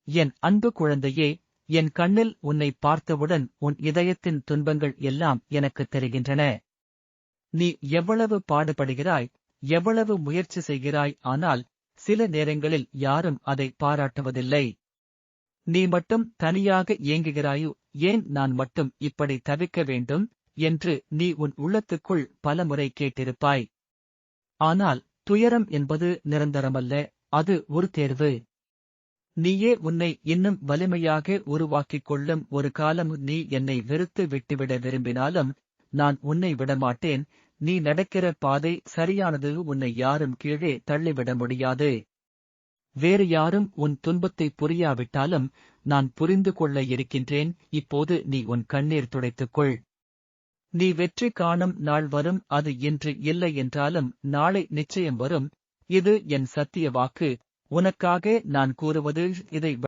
என் அன்பு குழந்தையே, என் கண்ணில் உன்னை பார்த்தவுடன் உன் இதயத்தின் துன்பங்கள் எல்லாம் எனக்குத் தெரிகின்றன. நீ எவ்வளவு பாடுபடுகிறாய், எவ்வளவு முயற்சி செய்கிறாய், ஆனால் சில நேரங்களில் யாரும் அதை பாராட்டுவதில்லை. நீ மட்டும் தனியாக ஏங்குகிறாயோ, ஏன் நான் மட்டும் இப்படி தவிக்க வேண்டும் என்று நீ உன் உள்ளத்துக்குள் பலமுறை கேட்டிருப்பாய். ஆனால் துயரம் என்பது நிரந்தரமல்ல, அது ஒரு தேர்வு. நீயே உன்னை இன்னும் வலிமையாக உருவாக்கிக் கொள்ளும் ஒரு காலம். நீ என்னை வெறுத்து விட்டுவிட விரும்பினாலும் நான் உன்னை விடமாட்டேன். நீ நடக்கிற பாதை சரியானது. உன்னை யாரும் கீழே தள்ளிவிட முடியாது. வேறு யாரும் உன் துன்பத்தை புரியாவிட்டாலும் நான் புரிந்து கொள்ள இருக்கின்றேன். இப்போது நீ உன் கண்ணீர் துடைத்துக்கொள். நீ வெற்றி காணும் நாள் வரும். அது இன்று இல்லை என்றாலும் நாளை நிச்சயம் வரும். இது என் சத்திய வாக்கு. உனக்காக நான் கூறுவது இதை